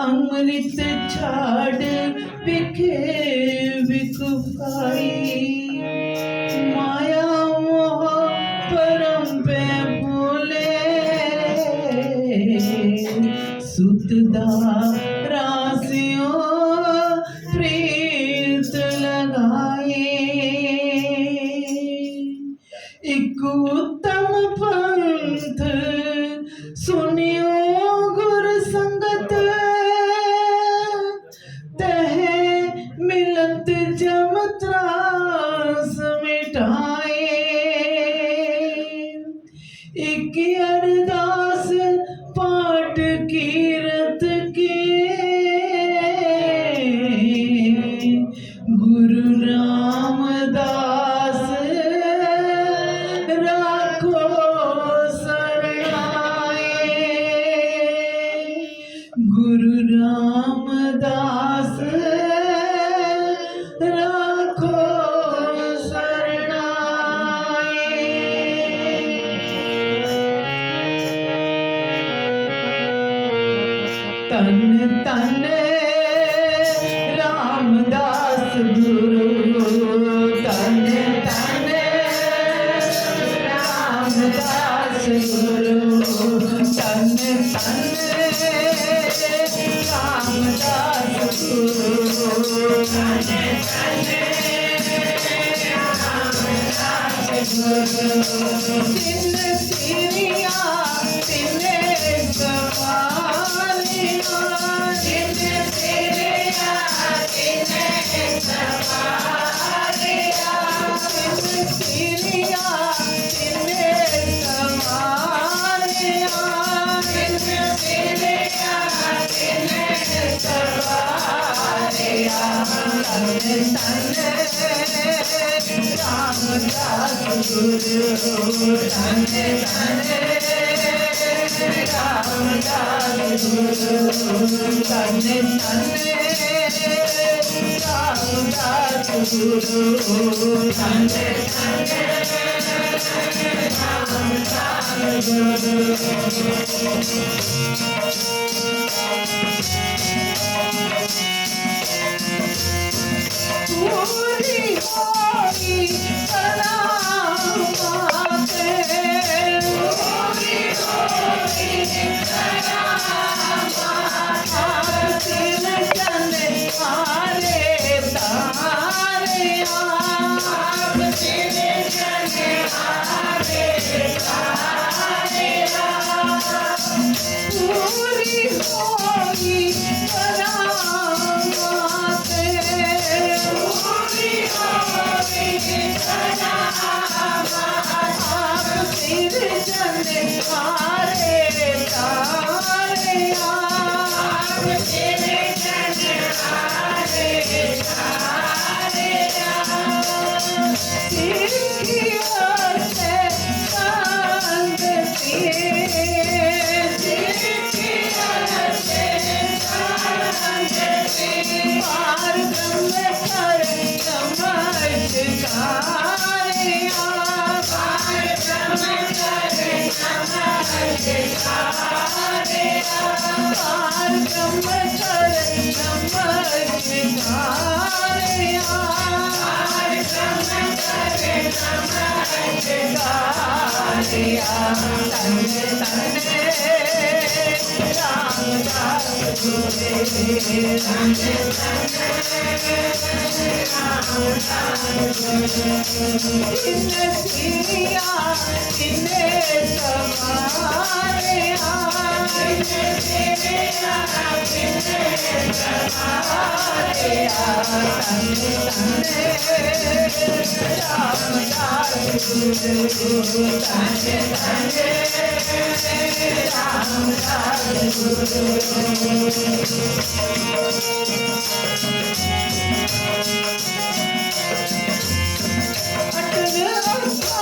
अमृत छाड़ विखे विख पाई, माया मोह परम पे बोले, सुतदा रासियों प्रीत लगाए। एक उत्तम पंथ सुनियो गुर संगत, तह मिलत जम त्रास मिटाए। एक अरदास पाठ कीरत की, गुरु रामदास राखो शरणाए। गुरु रामदास राखो शरणाए। तन तन रामदास गुरु, तन तन रामदास गुरु, तन तन रामदास गुरु, तन तन रामदास गुरु। तिन सिरिया तिने सवालिया, तिन सिरिया तिने सवालिया, तिन सिरिया तिने सवालिया, तिन सिरिया तिने सवालिया। तन तन रामदास गुरु, तन तन रामदास गुरु, तन तन रामदास गुरु, तन तन रामदास गुरु। पूरी होगी करामाते, पूरी होगी करामाते, तिन चले हारे तारे, आप तिन चले हारे तारे। पूरी होगी करामाते, पूरी होगी करामाते, आप तिन चले हारे तारे, आप तिन चले हारे तारे। सिर की ओर से कांदती, सिर की ओर से कांदती, पार ब्रह्म कर चमत्कारिया, पार ब्रह्म कर चमत्कारिया, पार ब्रह्म कर चमत्कारिया, पार ब्रह्म कर चमत्कारिया। तन तन रामदास गुरु, तन तन रामदास गुरु। तिन सिरिया तिने सवालिया, तिन सिरिया तिने सवालिया। तन तन रामदास गुरु, तन तन रामदास गुरु। अटल अटोल सो,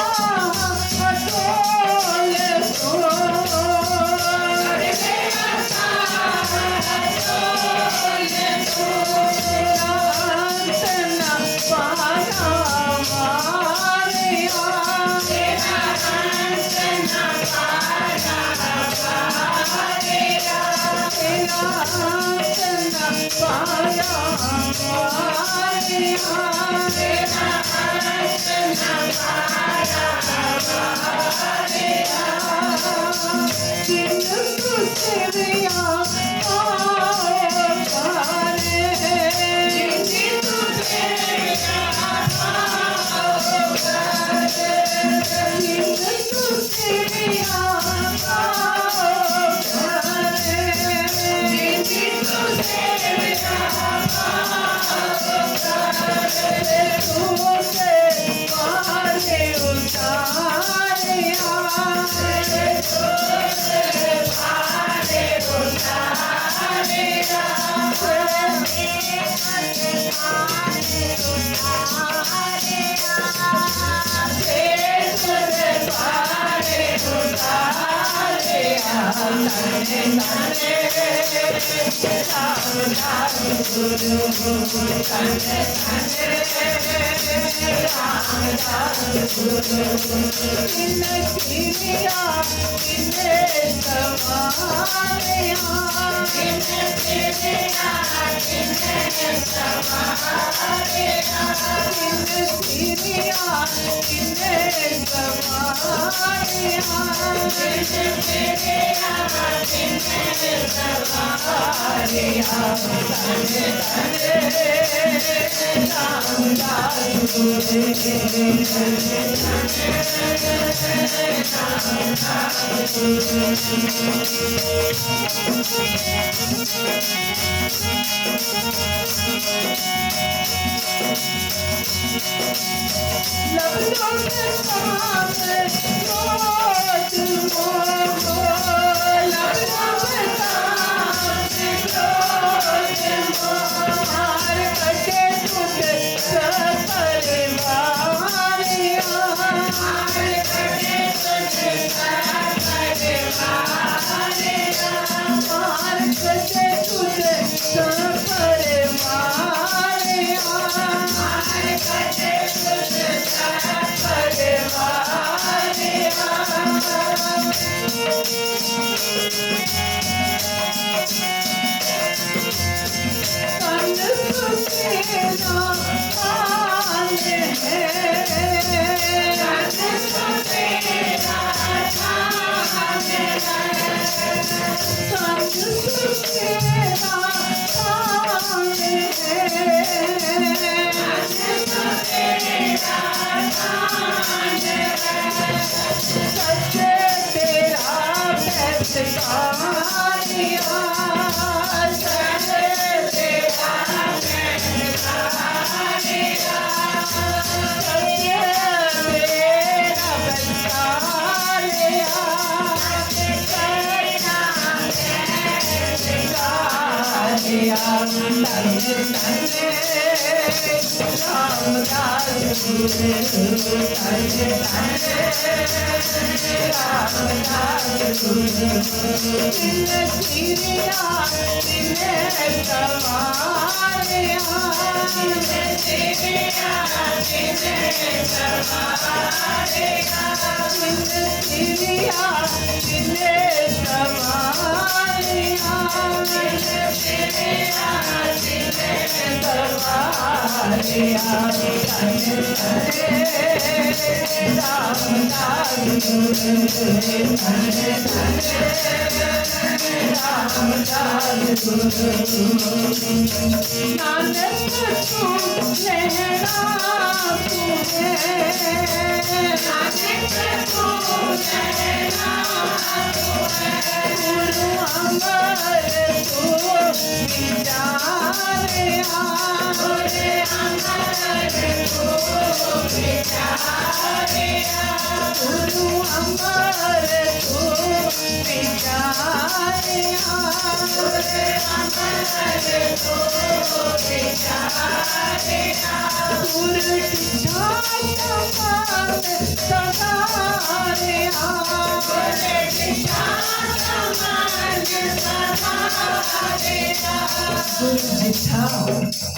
जिठा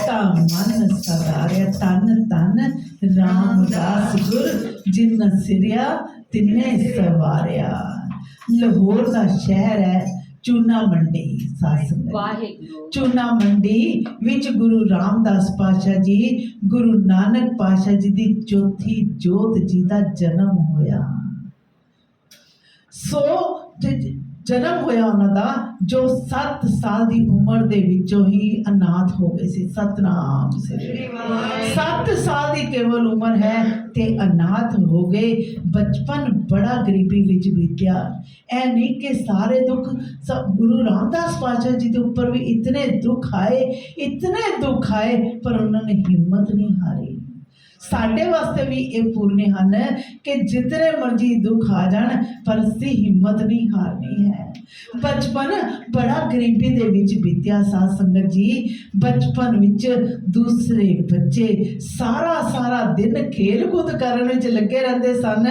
ता मन सदारे तन तन रामदास गुर जिन सिरिया तिन्ने सवारिया। लाहौर का शहर है, चूना मंडी साध संगत वाहिगुरु चूना मंडी विच गुरु रामदास पातशाह जी गुरु नानक पातशाह जी दी चौथी जोत जी दा जन्म होया। सो जन्म होया उन्हां दा जो 7 साल दी उम्र दे विचों ही अनाथ हो गए सी। सतनाम श्री वाहिगुरू। 7 साल दी केवल उम्र है ते अनाथ हो गए। बचपन बड़ा गरीबी विच बीत्या। ऐ नहीं कि सारे दुख सब गुरु रामदास पातशाह जी के ऊपर भी इतने दुख आए, इतने दुख आए, पर उन्होंने हिम्मत नहीं हारी। साडे वास्ते भी ये पूर्णे हन कि जितने मर्जी दुख आ जान पर असीं हिम्मत नहीं हारनी है। बचपन बड़ा गरीबी दे विच बीत्या साध संगत जी। बचपन विच दूसरे बच्चे सारा सारा दिन खेल कूद करन विच लगे रहंदे सन।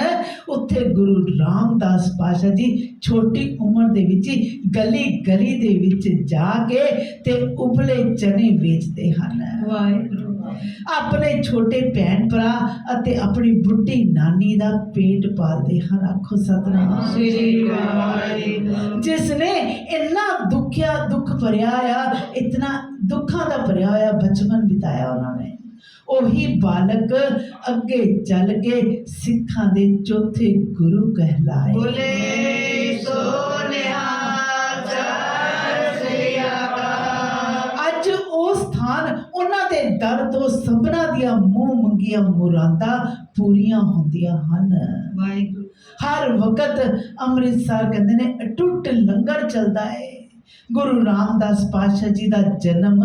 उत्थे गुरु रामदास पातशाह जी छोटी उम्र दे विच गली गली दे विच जाके ते उबले चने बेचते हन। वाहिगुरू अपने छोटे भैन भरा अते अपनी बुढ़ी नानी दा पेट पालते हैं। आखो सतनाम श्री वाहिगुरू। जिसने इन्ना दुख भरिया आ, इतना दुखा दा भरिया होया बचपन बिताया उन्होंने, ओही बालक अगे चल के सिखां दे चौथे गुरु कहलाए। बोले सो निहाल सत श्री अकाल। अज ओ स्थान उन्हां दे दर तो सबना दिया मूह मंगिया मुरादा पूरियां होंदियां हन। वाहिगुरू हर वक्त अमृतसर कहते ने अटुट लंगर चलता है। गुरु रामदास पातशाह जी का जन्म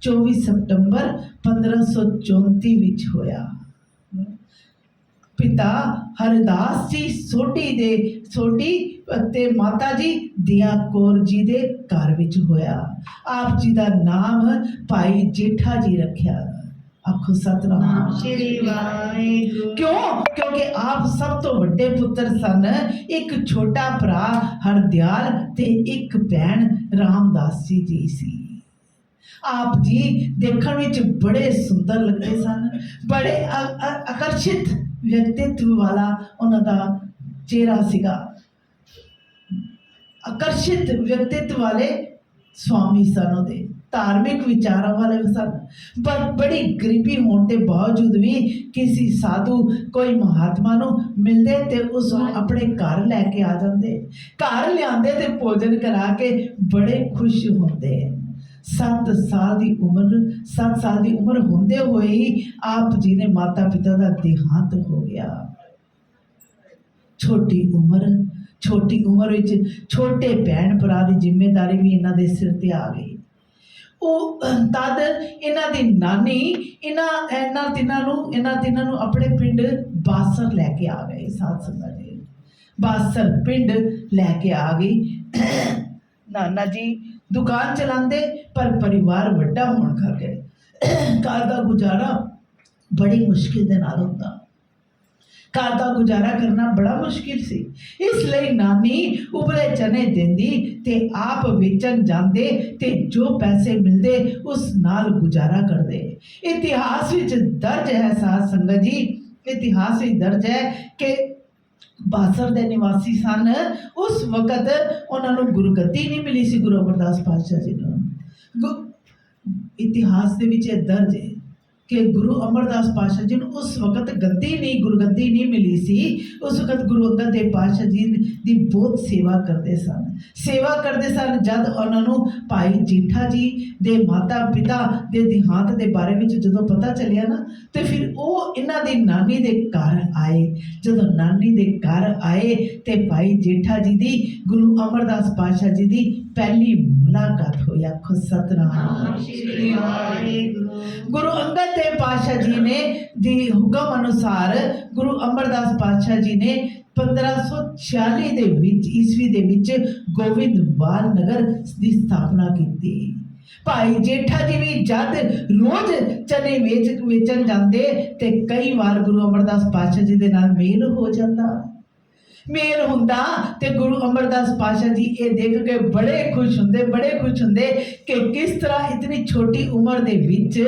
24 सितंबर 1534 विच होया। पिता हरदास जी सोढी ते माता जी दिया कौर जी दे घर विच होया। आप जी का नाम भाई जेठा जी रखिया। आखो सतनाम श्री वाहिगुरू। क्यों? क्योंकि आप सब तो बड़े पुत्र सन। एक छोटा भरा हरदयाल ते एक भैन रामदास जी सी। आप जी देखने विच बड़े सुंदर लगते सन। बड़े आकर्षित व्यक्तित्व वाला उन्होंने चेहरा सीगा। आकर्षित व्यक्तित्व वाले स्वामी सन। उहदे धार्मिक विचारों वाले सन। पर बड़ी गरीबी होने के बावजूद भी किसी साधु कोई महात्मा नूं मिलते ते उसनूं अपने घर लैके आ जाते। घर लियाते ते भोजन करा के बड़े खुश होंदे। 7 साल की उम्र होंदे हुए ही आप जी ने माता पिता का देहांत हो गया। छोटी उम्र विच छोटे भैन भरा की जिम्मेदारी भी इन्हां दे सिर ते आ गई। तद इन्हां दी नानी इन्हां तिन्हां नूं अपने पिंड बासर लैके आ गए। साध संगत जी बासर पिंड लैके आ गई। नाना जी दुकान चलाते पर परिवार वड्डा होने करके घर का गुजारा बड़ी मुश्किल दे नाल होंदा। घर का गुजारा करना बड़ा मुश्किल सी। इसलिए नानी उबले चने देंदी ते आप वेचन जाते ते जो पैसे मिलते उस नाल गुजारा करते। इतिहास विच दर्ज है साध संगत जी, इतिहास विच दर्ज है कि बासर दे निवासी सन। उस वक्त उन्होंने गुरगद्दी नहीं मिली सी गुरु अमरदास पातशाह जी नूं। इतिहास दे विच दर्ज है कि गुरु अमरदास पातशाह जी उस वक्त गुरगद्दी नहीं मिली सी। उस वक्त गुरु अंगद देव पातशाह जी की बहुत सेवा करते सन। जब उन्होंने भाई जेठा जी दे माता पिता के देहांत के बारे में जो पता चलिया ना, तो फिर वो इन्हां दी नानी दे घर आए। जब नानी दे घर आए तो भाई जेठा जी की गुरु अमरदास पातशाह जी की पहली मुलाकात हुई। आखो सतनाम श्री वाहिगुरू। गुरु अंगद देव पातशाह जी ने दी हुक्म अनुसार गुरु अमरदास पातशाह जी ने 1546 दे विच ईस्वी दे विच गोविंदवाल नगर की स्थापना की। भाई जेठा जी भी जद रोज चने वेचन जाते ते कई बार गुरु अमरदास पातशाह जी दे नाल मेल हो जाता। मेल हुंदा ते गुरु अमरदास पातशाह जी ये देख के बड़े खुश हुंदे कि किस तरह इतनी छोटी उम्र दे विच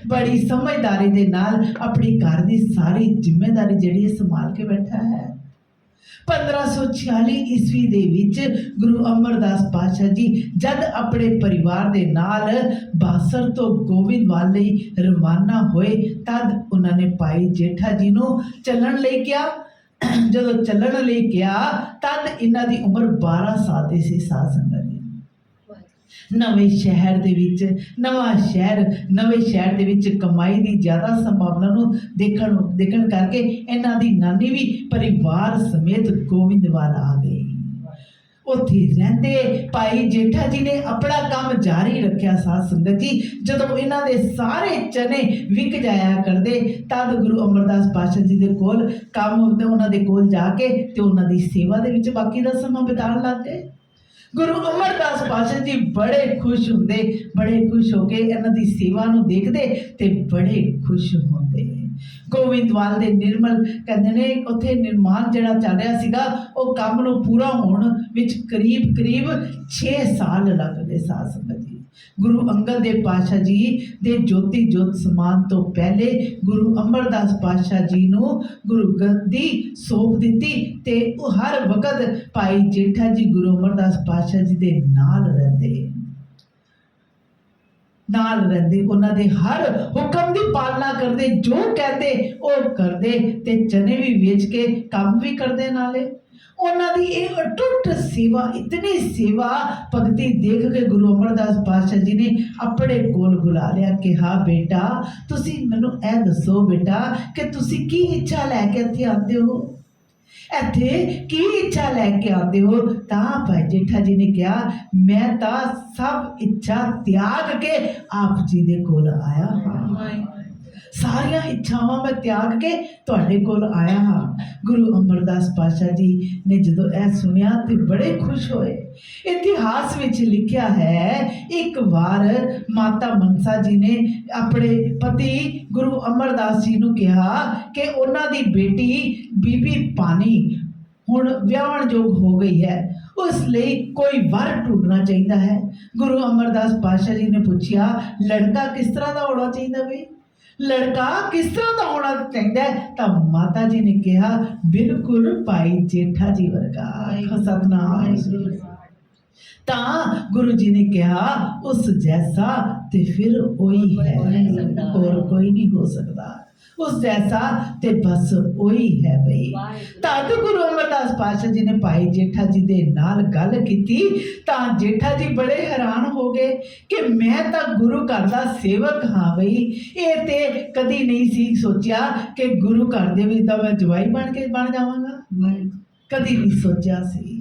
बड़ी समझदारी दे नाल अपनी घर की सारी जिम्मेदारी जिहड़ी संभाल के बैठा है। 1546 ਈਸਵੀ ਦੇ ਵਿੱਚ ਗੁਰੂ ਅਮਰਦਾਸ ਪਾਤਸ਼ਾਹ ਜੀ ਜਦ ਆਪਣੇ ਪਰਿਵਾਰ ਦੇ ਨਾਲ ਬਾਸਰ ਤੋਂ ਗੋਬਿੰਦਵਾਲ ਲਈ ਰਵਾਨਾ ਹੋਏ ਤਦ ਉਹਨਾਂ ਨੇ ਭਾਈ ਜੇਠਾ ਜੀ ਨੂੰ ਚੱਲਣ ਲਈ ਕਿਹਾ। ਜਦੋਂ ਚੱਲਣ ਲਈ ਕਿਹਾ ਤਦ ਇਹਨਾਂ ਦੀ ਉਮਰ 12 ਸਾਲ ਦੀ ਸੀ। ਸਾਧ ਸੰਗਤ ਜੀ, ਨਵੇਂ ਸ਼ਹਿਰ ਦੇ ਵਿੱਚ ਕਮਾਈ ਦੀ ਜ਼ਿਆਦਾ ਸੰਭਾਵਨਾ ਨੂੰ ਦੇਖਣ ਕਰਕੇ ਇਹਨਾਂ ਦੀ ਨਾਨੀ ਵੀ ਪਰਿਵਾਰ ਸਮੇਤ ਗੋਬਿੰਦਵਾਲ ਆ ਗਈ। ਉੱਥੇ ਰਹਿੰਦੇ ਭਾਈ ਜੇਠਾ ਜੀ ਨੇ ਆਪਣਾ ਕੰਮ ਜਾਰੀ ਰੱਖਿਆ। ਸਾਧ ਸੰਗਤ ਜੀ, ਜਦੋਂ ਇਹਨਾਂ ਦੇ ਸਾਰੇ ਚਨੇ ਵਿਕ ਜਾਇਆ ਕਰਦੇ ਤਦ ਗੁਰੂ ਅਮਰਦਾਸ ਪਾਤਸ਼ਾਹ ਜੀ ਦੇ ਕੋਲ ਉਹਨਾਂ ਦੇ ਕੋਲ ਜਾ ਕੇ ਤੇ ਉਹਨਾਂ ਦੀ ਸੇਵਾ ਦੇ ਵਿੱਚ ਬਾਕੀ ਦਾ ਸਮਾਂ ਬਿਤਾਉਣ ਲੱਗ ਗਏ। ਗੁਰੂ ਅਮਰਦਾਸ ਪਾਤਸ਼ਾਹ ਜੀ ਬੜੇ ਖੁਸ਼ ਹੋ ਕੇ ਇਹਨਾਂ ਦੀ ਸੇਵਾ ਨੂੰ ਦੇਖਦੇ ਤੇ ਬੜੇ ਖੁਸ਼ ਹੁੰਦੇ। ਗੋਬਿੰਦਵਾਲ ਦੇ ਨਿਰਮਲ ਕਹਿੰਦੇ ਨੇ ਉੱਥੇ ਨਿਰਮਾਣ ਜਿਹੜਾ ਚੱਲ ਰਿਹਾ ਸੀਗਾ ਉਹ ਕੰਮ ਨੂੰ ਪੂਰਾ ਹੋਣ ਵਿੱਚ ਕਰੀਬ 6 ਸਾਲ ਲੱਗ ਗਏ। ਸਾਧ ਸੰਗਤ ਜੀ, ਗੁਰੂ ਅੰਗਦ ਦੇਵ ਪਾਤਸ਼ਾਹ ਜੀ ਦੇ ਜੋਤੀ ਜੋਤ ਸਮਾਨ ਤੋਂ ਪਹਿਲੇ ਗੁਰੂ ਅਮਰਦਾਸ ਪਾਤਸ਼ਾਹ ਜੀ ਨੂੰ ਗੁਰੂ ਗੱਦੀ ਸੌਂਪ ਦਿੱਤੀ ਤੇ ਉਹ ਹਰ ਵਕਤ ਭਾਈ ਜੇਠਾ ਜੀ ਗੁਰੂ ਅਮਰਦਾਸ ਪਾਤਸ਼ਾਹ ਜੀ ਦੇ ਨਾਲ ਰਹਿੰਦੇ ਉਹਨਾਂ ਦੇ ਹਰ ਹੁਕਮ ਦੀ ਪਾਲਣਾ ਕਰਦੇ, ਜੋ ਕਹਿੰਦੇ ਉਹ ਕਰਦੇ ਤੇ ਚਨੇ ਵੀ ਵੇਚ ਕੇ ਕੰਮ ਵੀ ਕਰਦੇ। ਨਾਲੇ ਉਹਨਾਂ ਦੀ ਇਹ ਅਟੁੱਟ ਸੇਵਾ, ਇਤਨੀ ਸੇਵਾ ਭਗਤੀ ਦੇਖ ਕੇ ਗੁਰੂ ਅਮਰਦਾਸ ਪਾਤਸ਼ਾਹ ਜੀ ਨੇ ਆਪਣੇ ਕੋਲ ਬੁਲਾ ਲਿਆ ਕਿ ਹਾਂ ਬੇਟਾ, ਤੁਸੀਂ ਮੈਨੂੰ ਇਹ ਦੱਸੋ ਬੇਟਾ ਕਿ ਤੁਸੀਂ ਕੀ ਇੱਛਾ ਲੈ ਕੇ ਇੱਥੇ ਆਉਂਦੇ ਹੋ, ਇੱਥੇ ਕੀ ਇੱਛਾ ਲੈ ਕੇ ਆਉਂਦੇ ਹੋ। ਤਾਂ ਭਾਈ ਜੇਠਾ ਜੀ ਨੇ ਕਿਹਾ, ਮੈਂ ਤਾਂ ਸਭ ਇੱਛਾ ਤਿਆਗ ਕੇ ਆਪ ਜੀ ਦੇ ਕੋਲ ਆਇਆ ਹਾਂ, ਸਾਰੀਆਂ ਇੱਛਾਵਾਂ ਮੈਂ ਤਿਆਗ ਕੇ ਤੁਹਾਡੇ ਕੋਲ ਆਇਆ ਹਾਂ। ਗੁਰੂ ਅਮਰਦਾਸ ਪਾਤਸ਼ਾਹ ਜੀ ਨੇ ਜਦੋਂ ਇਹ ਸੁਣਿਆ ਤੇ ਬੜੇ ਖੁਸ਼ ਹੋਏ। ਇਤਿਹਾਸ ਵਿੱਚ ਲਿਖਿਆ ਹੈ, ਇੱਕ ਵਾਰ ਮਾਤਾ ਮਨਸਾ ਜੀ ਨੇ ਆਪਣੇ ਪਤੀ ਗੁਰੂ ਅਮਰਦਾਸ ਜੀ ਨੂੰ ਕਿਹਾ ਕਿ ਉਹਨਾਂ ਦੀ ਬੇਟੀ ਬੀਬੀ ਪਾਣੀ ਹੁਣ ਵਿਆਹਣ ਯੋਗ ਹੋ ਗਈ ਹੈ, ਉਸ ਲਈ ਕੋਈ ਵਰ ਢੂੰਡਣਾ ਚਾਹੀਦਾ ਹੈ। ਗੁਰੂ ਅਮਰਦਾਸ ਪਾਤਸ਼ਾਹ ਜੀ ਨੇ ਪੁੱਛਿਆ, ਲੜਕਾ ਕਿਸ ਤਰ੍ਹਾਂ ਦਾ ਹੋਣਾ ਚਾਹੀਦਾ ਬਈ, ਲੜਕਾ ਕਿਸ ਤਰ੍ਹਾਂ ਦਾ ਹੋਣਾ ਚਾਹੀਦਾ? ਤਾਂ ਮਾਤਾ ਜੀ ਨੇ ਕਿਹਾ, ਬਿਲਕੁਲ ਭਾਈ ਜੇਠਾ ਜੀ ਵਰਗਾ। ਸਤਨਾਮ। ਤਾਂ ਗੁਰੂ ਜੀ ਨੇ ਕਿਹਾ, ਉਸ ਜੈਸਾ ਤੇ ਫਿਰ ਉਹੀ ਹੈ, ਹੋਰ ਕੋਈ ਨਹੀਂ ਹੋ ਸਕਦਾ, ਉਸ ਜੈਸਾ ਤੇ ਬਸ ਉਹੀ ਹੈ ਬਈ। ਤਦ ਗੁਰੂ ਅਮਰਦਾਸ ਪਾਤਸ਼ਾਹ ਜੀ ਨੇ ਭਾਈ ਜੇਠਾ ਜੀ ਦੇ ਨਾਲ ਗੱਲ ਕੀਤੀ ਤਾਂ ਜੇਠਾ ਜੀ ਬੜੇ ਹੈਰਾਨ ਹੋ ਗਏ ਕਿ ਮੈਂ ਤਾਂ ਗੁਰੂ ਘਰ ਦਾ ਸੇਵਕ ਹਾਂ ਬਈ, ਇਹ ਤੇ ਕਦੀ ਨਹੀਂ ਸੀ ਸੋਚਿਆ ਕਿ ਗੁਰੂ ਘਰ ਦੇ ਵਿੱਚ ਤਾਂ ਮੈਂ ਜਵਾਈ ਬਣ ਜਾਵਾਂਗਾ, ਕਦੀ ਨਹੀਂ ਸੋਚਿਆ ਸੀ।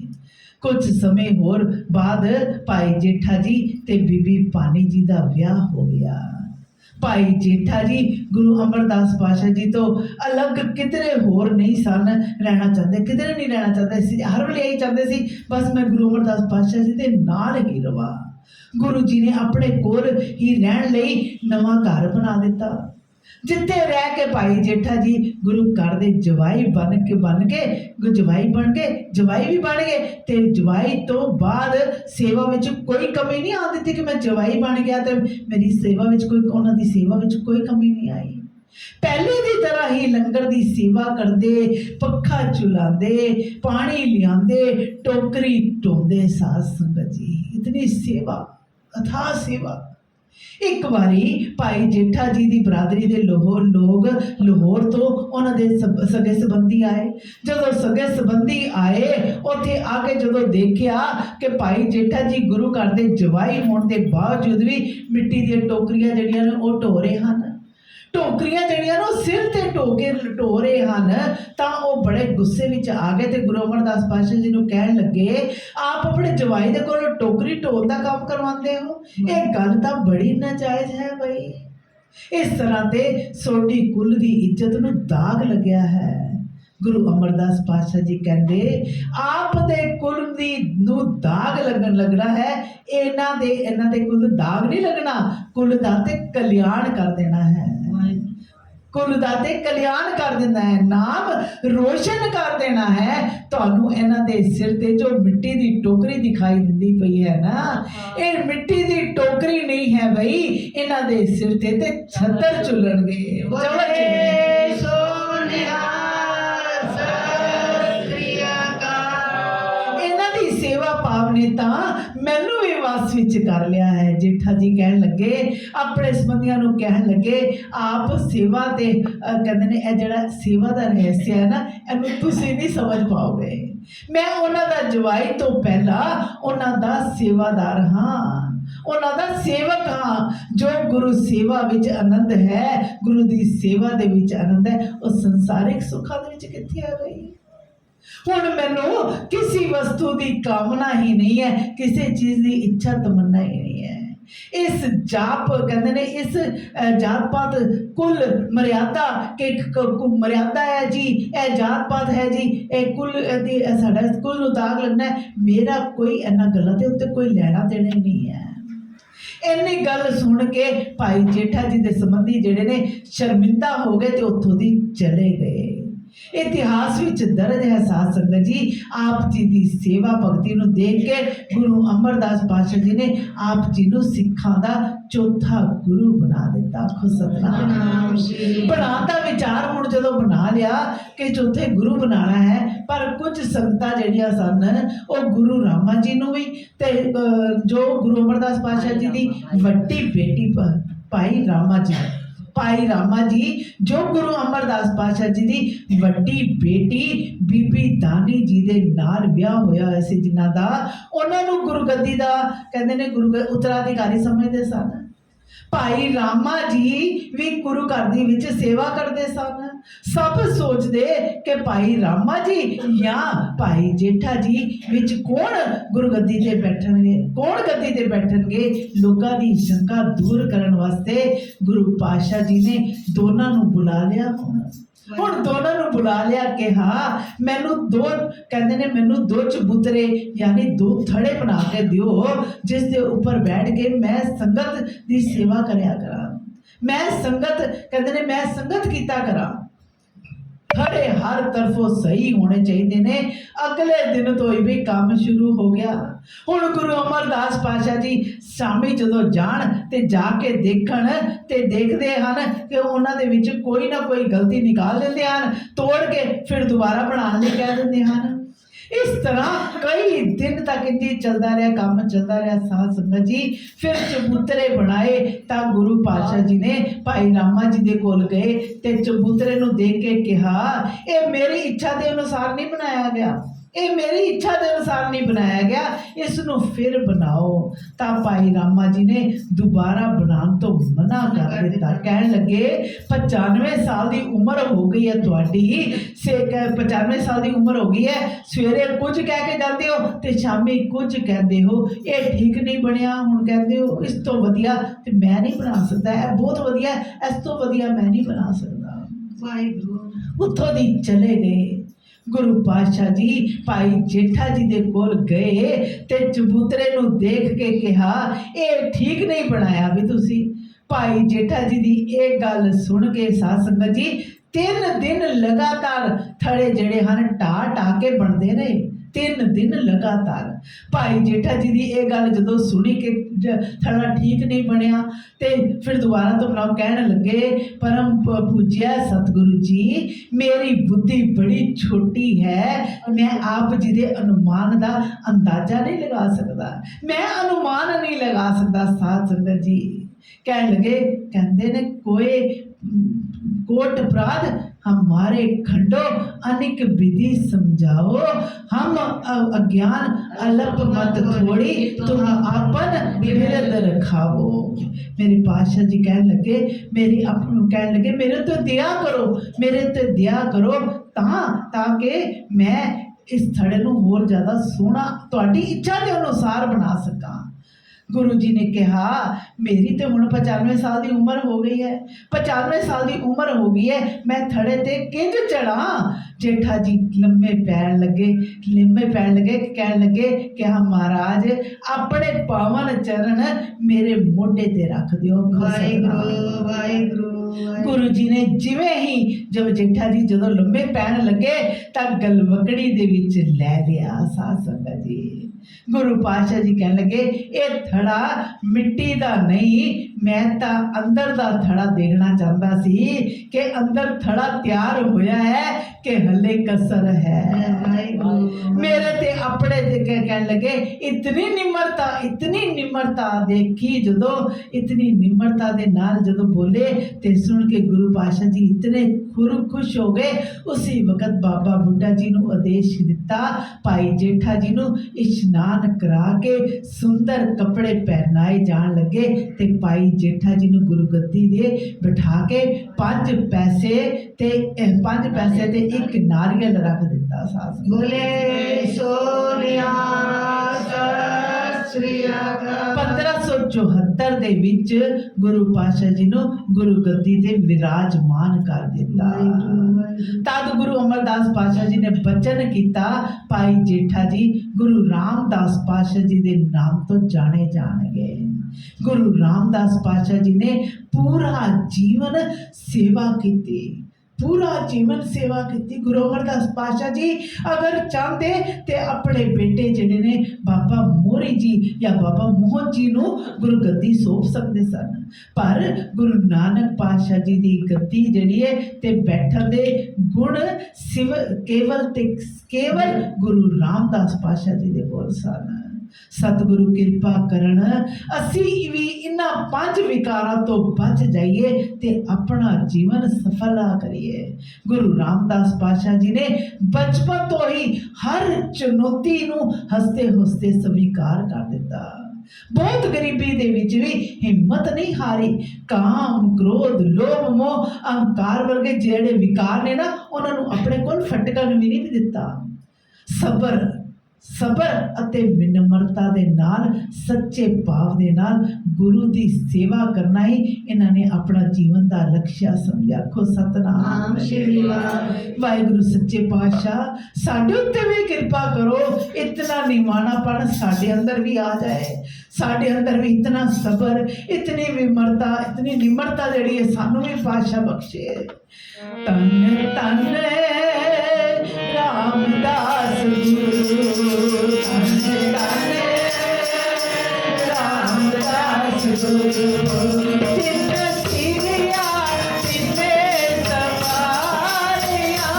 ਕੁਝ ਸਮੇਂ ਹੋਰ ਬਾਅਦ ਭਾਈ ਜੇਠਾ ਜੀ ਤੇ ਬੀਬੀ ਪਾਣੀ ਜੀ ਦਾ ਵਿਆਹ ਹੋ ਗਿਆ। ਭਾਈ ਜੇਠਾ ਜੀ ਗੁਰੂ ਅਮਰਦਾਸ ਪਾਤਸ਼ਾਹ ਜੀ ਤੋਂ ਅਲੱਗ ਕਿਧਰੇ ਹੋਰ ਨਹੀਂ ਸਨ ਰਹਿਣਾ ਚਾਹੁੰਦੇ, ਕਿਧਰੇ ਨਹੀਂ ਰਹਿਣਾ ਚਾਹੁੰਦੇ ਸੀ। ਹਰ ਵੇਲੇ ਇਹੀ ਚਾਹੁੰਦੇ ਸੀ, ਬਸ ਮੈਂ ਗੁਰੂ ਅਮਰਦਾਸ ਪਾਤਸ਼ਾਹ ਜੀ ਦੇ ਨਾਲ ਹੀ ਰਵਾਂ। ਗੁਰੂ ਜੀ ਨੇ ਆਪਣੇ ਕੋਲ ਹੀ ਰਹਿਣ ਲਈ ਨਵਾਂ ਘਰ ਬਣਾ ਦਿੱਤਾ, ਜਿੱਥੇ ਰਹਿ ਕੇ ਭਾਈ ਜੇਠਾ ਜੀ ਗੁਰੂ ਘਰ ਦੇ ਜਵਾਈ ਜਵਾਈ ਵੀ ਬਣ ਗਏ ਤੇ ਜਵਾਈ ਤੋਂ ਬਾਅਦ ਸੇਵਾ ਵਿੱਚ ਕੋਈ ਕਮੀ ਨਹੀਂ ਆਉਣ ਦਿੱਤੀ ਕਿ ਮੈਂ ਜਵਾਈ ਬਣ ਗਿਆ ਤੇ ਮੇਰੀ ਸੇਵਾ ਵਿੱਚ ਉਹਨਾਂ ਦੀ ਸੇਵਾ ਵਿੱਚ ਕੋਈ ਕਮੀ ਨਹੀਂ ਆਈ। ਪਹਿਲੇ ਦੀ ਤਰ੍ਹਾਂ ਹੀ ਲੰਗਰ ਦੀ ਸੇਵਾ ਕਰਦੇ, ਪੱਖਾ ਚੁਲਾਉਂਦੇ, ਪਾਣੀ ਲਿਆਉਂਦੇ, ਟੋਕਰੀ ਢੋਂਦੇ। ਸਾਧ ਸੰਗਤ ਜੀ, ਇਤਨੀ ਸੇਵਾ, ਅਥਾਹ ਸੇਵਾ। ਇੱਕ ਵਾਰੀ ਭਾਈ ਜੇਠਾ ਜੀ ਦੀ ਬਰਾਦਰੀ ਦੇ ਲਾਹੌਰ ਤੋਂ ਉਹਨਾਂ ਦੇ ਸਗੇ ਸੰਬੰਧੀ ਆਏ। ਜਦੋਂ ਸਗੇ ਸੰਬੰਧੀ ਆਏ, ਉੱਥੇ ਆ ਕੇ ਜਦੋਂ ਦੇਖਿਆ ਕਿ ਭਾਈ ਜੇਠਾ ਜੀ ਗੁਰੂ ਘਰ ਦੇ ਜਵਾਈ ਹੋਣ ਦੇ ਬਾਵਜੂਦ ਵੀ ਮਿੱਟੀ ਦੀਆਂ ਟੋਕਰੀਆਂ ਜਿਹੜੀਆਂ ਨੇ ਉਹ ਢੋ ਰਹੇ ਹਨ, ਟੋਕਰੀਆਂ ਜਿਹੜੀਆਂ ਨੇ ਉਹ ਸਿਰ ਤੇ ਢੋ ਰਹੇ ਹਨ, ਤਾਂ ਉਹ ਬੜੇ ਗੁੱਸੇ ਵਿੱਚ ਆ ਗਏ ਤੇ ਗੁਰੂ ਅਮਰਦਾਸ ਪਾਤਸ਼ਾਹ ਜੀ ਨੂੰ ਕਹਿਣ ਲੱਗੇ, ਆਪ ਆਪਣੇ ਜਵਾਈ ਦੇ ਕੋਲ ਟੋਕਰੀ ਢੋਣ ਦਾ ਕੰਮ ਕਰਵਾਉਂਦੇ ਹੋ, ਇਹ ਗੱਲ ਤਾਂ ਬੜੀ ਨਾਜਾਇਜ਼ ਹੈ ਬਈ। ਇਸ ਤਰ੍ਹਾਂ ਤੇ ਸੋਢੀ ਕੁੱਲ ਦੀ ਇੱਜ਼ਤ ਨੂੰ ਦਾਗ ਲੱਗਿਆ ਹੈ। ਗੁਰੂ ਅਮਰਦਾਸ ਪਾਤਸ਼ਾਹ ਜੀ ਕਹਿੰਦੇ, ਆਪ ਦੇ ਕੁੱਲ ਨੂੰ ਦਾਗ ਲੱਗਣਾ ਹੈ, ਇਹਨਾਂ ਦੇ ਕੁੱਲ ਦਾਗ ਨਹੀਂ ਲੱਗਣਾ, ਕੁੱਲ ਦਾ ਤੇ ਕਲਿਆਣ ਕਰ ਦੇਣਾ ਹੈ, ਕੁੱਲ ਦਾ ਤੇ ਕਲਿਆਣ ਕਰ ਦਿੰਦਾ ਹੈ, ਨਾਮ ਰੋਸ਼ਨ ਕਰ ਦੇਣਾ ਹੈ। ਤੁਹਾਨੂੰ ਇਹਨਾਂ ਦੇ ਸਿਰ ਤੇ ਜੋ ਮਿੱਟੀ ਦੀ ਟੋਕਰੀ ਦਿਖਾਈ ਦਿੰਦੀ ਪਈ ਹੈ ਨਾ, ਇਹ ਮਿੱਟੀ ਦੀ ਟੋਕਰੀ ਨਹੀਂ ਹੈ ਬਈ, ਇਹਨਾਂ ਦੇ ਸਿਰ ਤੇ ਛੱਤਰ ਝੁੱਲਣਗੇ। ਸੋਨਿਹਾਰ ਸਤਿ ਸ੍ਰੀ ਅਕਾਲ। ने तां मैनू भी वस विच कर लिया है। जेठा जी कहन लगे, अपने संबंधियों नूं कहन लगे, आप सेवा ते कहंदे ने इह जिहड़ा सेवा दा रहस्य है ना, इहनूं तुसीं नहीं समझ पाओगे। मैं उन्हां दा जवाई तो पहला उन्हां दा सेवादार हाँ, उन्हां दा सेवक हाँ। जो गुरु सेवा विच आनंद है, गुरु दी सेवा दे विच आनंद है, उह संसारिक सुखां दे विच कित्थे आ गई। हुण मैनू किसी वस्तु की कामना ही नहीं है, किसी चीज़ की इच्छा तमन्ना ही नहीं है। इस जाप कहते ने, इस जात पात कुल मर्यादा के मर्यादा है जी, ए जात पात है जी, ए कुल दी साडा कुल नूं दाग लगना है, मेरा कोई इन्ना गल्लां दे उत्ते कोई लैना देना ही नहीं है। इन्नी गल सुन के भाई जेठा जी दे संबंधी जिहड़े ने शर्मिंदा हो गए ते उत्थों दी चले गए। इतिहास विच दर्ज है साध संगत जी, आप जी की सेवा भगती नूं देख के गुरु अमरदास पातशाह जी ने आप जी नूं सिखां दा चौथा गुरु बना दिता। आखो सतनाम। बनाता विचार हुण जदों बना लिया कि चौथे गुरु बनाना है, पर कुछ संगतां जिहड़ियां सन वो गुरु रामा जी नूं भी ते जो गुरु अमरदास पातशाह जी की वड्डी बेटी भाई रामा जी, भाई रामा जी जो गुरु अमरदास पातशाह जी की वड्डी बेटी बीबी दानी जी दे नाल विआह होया होया सी, जिन्हां दा उन्हां नूं गुरु गद्दी दा कहंदे ने गुरु उत्तराधिकारी समझदे सन। भाई रामा जी भी गुरु घर दी विच सेवा करते सन। सब सोचते कि भाई रामा जी या भाई जेठा जी विच कौन गुरु गद्दी ते बैठणगे, कौन गद्दी ते बैठणगे। लोकां दी शंका दूर करन वास्ते गुरु पातशाह जी ने दोनों नूं बुला लिया। हुण दोनों नूं बुला लिया कि हाँ मैनू दो कहंदे ने, मैनू दो चबूतरे यानी दो थड़े बना के दिओ, जिस दे उपर बैठ के मैं संगत दी सेवा करया करा, मैं संगत कहंदे ने मैं संगत कीता करा। थड़े हर तरफों सही होने चाहिए ने। अगले दिन तो ही भी काम शुरू हो गया। हुण गुरु अमरदास पातशाह जी शामी जदों जाण ते जाके देखण ते देखते हैं कि उन्हां दे विच कोई ना कोई गलती निकाल लेंदे हैं, तोड़ के फिर दोबारा बनाने लई कह दिंदे हैं। इस तरह कई दिन तक इंजी चलता रहा, काम चलता रहा साध संगत जी। फिर चबूतरे बनाए तो गुरु पातशाह जी ने भाई रामा जी दे कोल गए ते चबूतरे नूं देख के कहा, ये मेरी इच्छा के अनुसार नहीं बनाया गया, ये मेरी इच्छा के अनुसार नहीं बनाया गया, इसनों फिर बनाओ। तो भाई रामा जी ने दोबारा बनाने तो मना कर दिता। कह लगे 95 साल की उम्र हो गई है तुहाडी, 95 साल की उम्र हो गई है, सवेरे कुछ कह के जाते हो तो शामी कुछ कहते हो, ये ठीक नहीं बनया। हुण कहते हो इस तो वधिया ते मैं नहीं बना सकता, है बहुत वधिया, इस तो वधिया मैं नहीं बना सकता। वाहिगुरू उत्थों दी चले गए। गुरु पातशाह जी भाई जेठा जी दे कोल गए ते चबूतरे नूं देख के कहा, ये ठीक नहीं बनाया भी तुसी। भाई जेठा जी दी एक गल सुन के साध संगत जी 3 दिन लगातार थड़े जड़े हैं ढा ढा के बनते रहे। 3 दिन लगातार भाई जेठा जी की यह गल जो सुनी कि थड़ा ठीक नहीं बनया तो फिर दोबारा तो बनाओ। कहने लगे परम पूज्य सतगुरु जी, मेरी बुद्धि बड़ी छोटी है, मैं आप जी के अनुमान का अंदाजा नहीं लगा सकता, मैं अनुमान नहीं लगा सकता। साध संगत जी कह लगे, कहते ने कोई कोट अपराध हमारे खंडो, अनिक विधि समझाओ, हम अज्ञान अल्प मत थोड़ी, तुम आपन बिरद रखाओ। मेरे पातशाह जी कहने लगे, मेरी अपन कहने लगे मेरे तो दया करो, मेरे तो दया करो ताकि मैं इस थड़े नूं होर ज़्यादा सोहना तुहाडी इच्छा के अनुसार बना सका। गुरु जी ने कहा, मेरी तो हुण 95 साल की उम्र हो गई है, 95 साल की उम्र हो गई है, मैं थड़े ते किंज चढ़ा। जेठा जी लम्बे पैण लगे, कह लगे कि हाँ महाराज अपने पावन चरण मेरे मोढे ते रख दिओ। वाहिगुरू वाहिगुरू गुरु जी ने जिवें ही जब जेठा जी जो लंबे पैन लगे तो गलवकड़ी दे विच लै लिया। साध संगत जी गुरु पातशाह जी कह लगे ये थड़ा मिट्टी दा नहीं, मैं तो अंदर दा थड़ा देखना चाहता सी कि अंदर थड़ा तैयार होया है कि हले कसर है। मेरे ते अपने ते कह लगे इतनी निम्रता देखी जो इतनी निम्रता दे नाल जो बोले ते सुन के गुरु पातशाह जी इतने खुश हो गए। उसी वक्त बाबा बुड्ढा जी नू आदेश दिता, भाई जेठा जी नू इशनान करा के सुंदर कपड़े पहनाए जान लगे ते भाई जेठा जी नू गुरु गद्दी दे बिठा के 5 पैसे ते 1 नारियल रख दिता। सास बोले सोनिया सत श्री अकाल। 1574 दे विच गुरु पातशाह जी नू गुरु गद्दी ते विराजमान कर दिता। तद गुरु अमरदास पातशाह जी ने बचन किया, भाई जेठा जी गुरु रामदास पातशाह जी दे नाम तो जाने जाणगे। गुरु रामदास पातशाह जी ने पूरा जीवन सेवा की, पूरा जीवन सेवा की। गुरु अमरदास पातशाह जी अगर चाहते तो अपने बेटे जिहड़े ने बाबा मोहरी जी या बाबा मोहन जी नू गुरु गद्दी सौंप सकते सन, पर गुरु नानक पातशाह जी की गद्दी जिहड़ी है ते बैठण दे गुण सिव केवल गुरु रामदास पातशाह जी दे कोल सन। सतगुरु कृपा करन असी भी इन्हां 5 विकारां तो बच जाइए ते अपना जीवन सफल करिए। गुरु रामदास पातशाह जी ने बचपन तो ही हर चुनौती नू हसते हसते स्वीकार कर दिता। बहुत गरीबी दे विच भी हिम्मत नहीं हारी। काम क्रोध लोभ मोह अहंकार वर्गे जेड़े विकार ने ना उन्हां नू अपने कोल फटकन भी नहीं दिता। सबर अते विनम्रता दे नाल सच्चे भाव दे नाल गुरु दी सेवा करना ही इन्होंने अपना जीवन का लक्ष्य समझा। आखो सतनाम श्री वाहिगुरु। सच्चे पातशाह साडे उत्ते भी कृपा करो, इतना निमाणापन साडे अंदर भी आ जाए, साडे अंदर भी इतना सबर इतनी विमरता इतनी निम्रता जिहड़ी है सानू भी पातशाह बख्शे। तन तन रामदास गुरु, तन तन रामदास गुरु, जिन सिरिया जिने सवारिया,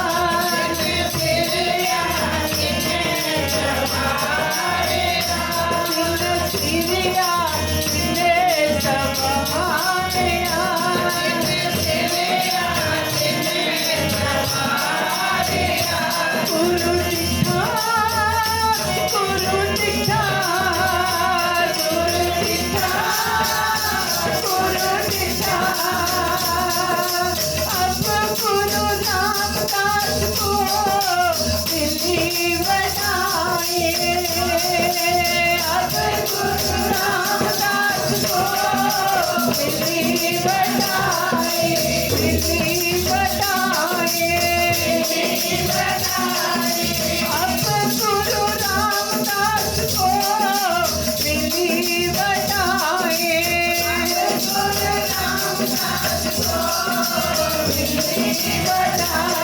जिन सिरिया जिने सवारिया, जिन सिरिया जिने सवारिया, जिन सिरिया जिने सवारिया। गुरु दिखा गुरु दिखा गुरु दिखा गुरु दिखा। अब गुरु रामदास को दिल्ली बनाए, अब गुरु रामदास को दिल्ली बनाए, दिल्ली बनाए, दिल्ली बनाए। अब गुरु रामदास को दिल्ली बनाए, गुरु रामदास को दिल्ली बनाए।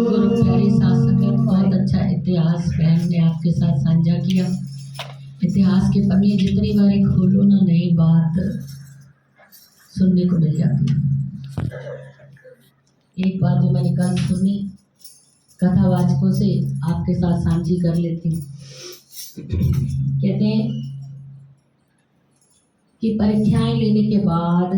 गुरु प्यारे शासक, बहुत अच्छा इतिहास बहन ने आपके साथ साझा किया। इतिहास के पन्ने जितनी बार खोलो ना, नई बात सुनने को मिल जाती है। एक बात जो मैंने कल सुनी, कथावाचकों से आपके साथ साझी कर लेती हूँ। कहते हैं कि परीक्षाएं लेने के बाद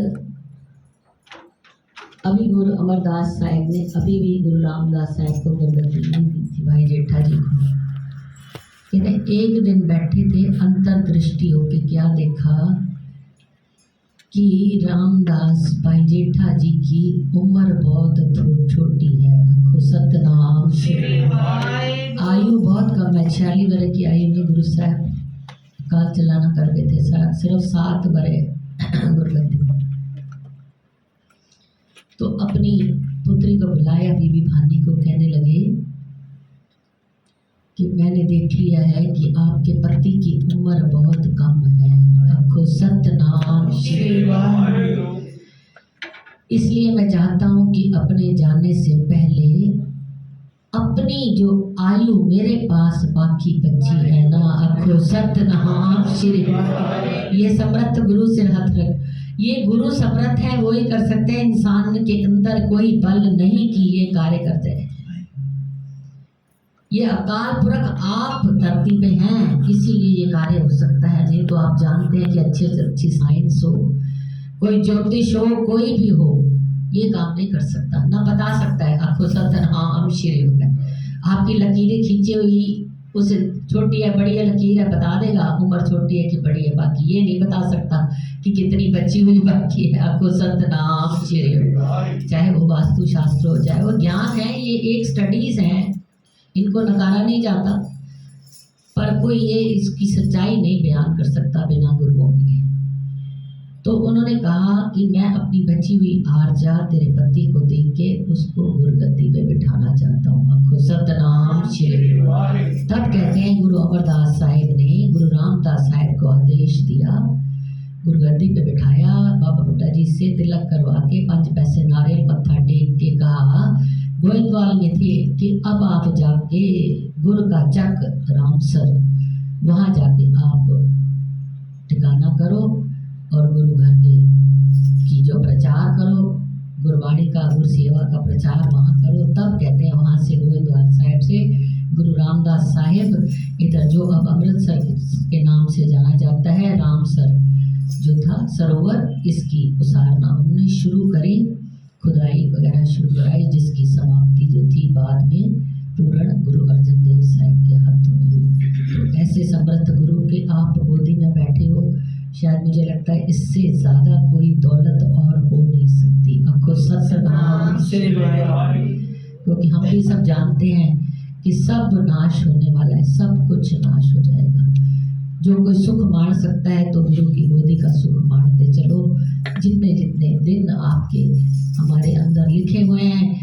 अभी गुरु अमरदास साहिब ने अभी भी गुरु रामदास साहिब को गुरगद्दी नहीं दी थी, भाई जेठा जी को। कहते एक दिन बैठे थे, अंतर्दृष्टि होके क्या देखा कि रामदास भाई जेठा जी की उम्र बहुत छोटी है। सतनाम आयु बहुत कम है, 46 वर्ष की आयु में गुरु साहब काल चलाना कर गए थे, सिर्फ 7 वर्ष गुरगद्दी। तो अपनी पुत्री को बुलाया, बीबी भानी को, कहने लगे कि मैंने देख लिया है कि आपके पति की उम्र बहुत कम है। आपको सतनाम शिवाय। इसलिए मैं चाहता हूँ कि अपने जाने से पहले अपनी जो आयु मेरे पास बाकी बची है ना, आपको सतनाम शिवाय। ये समर्थ गुरु से हाथ रख, ये गुरु समर्थ है, वो ही कर सकते हैं। इंसान के अंदर कोई बल नहीं कि ये कार्य करते हैं। ये अकाल पुरख आप धरती पे हैं, इसीलिए ये कार्य हो सकता है। नहीं तो आप जानते हैं कि अच्छे से अच्छी साइंस हो, कोई ज्योतिष हो, कोई भी हो, ये काम नहीं कर सकता, ना बता सकता है। आपको सतनाम शिवाय। आपकी लकीरें खींची हुई, उस छोटी है बड़ी है लकीर है बता देगा, उम्र छोटी है कि बड़ी है, बाकी ये नहीं बता सकता कि कितनी बची हुई बाकी है। आपको सतनाम शिवाय। चाहे वो वास्तु शास्त्र हो, चाहे वो ज्ञान है, ये एक स्टडीज हैं, इनको नकारा नहीं जाता, पर कोई ये इसकी सच्चाई नहीं बयान कर सकता बिना गुरुओं के। तो उन्होंने कहा कि मैं अपनी बची हुई आरजा तेरे पति को दे के उसको गुरगद्दी पे बिठाना चाहता हूँ। आपको सतनाम श्री। तब कहते हैं गुरु अमरदास साहिब ने गुरु रामदास साहिब को आदेश दिया, गुरगद्दी पे बिठाया, बाबा बुड्ढा जी से तिलक करवा के 5 पैसे नारियल मत्था टेक के कहा, गोइंदवाल में थे कि अब आप जाके गुरु का चक रामसर वहाँ जाके आप ठिकाना करो और गुरु घर के की जो प्रचार करो, गुरबाणी का गुरु सेवा का प्रचार वहाँ करो। तब कहते हैं वहाँ से गोइंदवाल साहिब से गुरु रामदास साहिब इधर जो अब अमृतसर के नाम से जाना जाता है रामसर जो था सरोवर, इसकी उसारना उन्होंने शुरू करी, खुदाई वगैरह शुरू कराई, जिसकी समाप्ति जो थी बाद में पूर्ण गुरु अर्जन देव साहिब के हाथों में हुई। तो ऐसे समर्थ गुरु के आप गोदी में बैठे हो, शायद मुझे लगता है इससे ज़्यादा कोई दौलत और हो नहीं सकती। आपको सतनाम श्री वाहिगुरु। क्योंकि हम भी सब जानते हैं कि सब नाश होने वाला है, सब कुछ नाश हो जाएगा। जो कोई सुख माण सकता है तो गुरु की गोदी का सुख माणते चलो। जितने जितने दिन आपके हमारे अंदर लिखे हुए हैं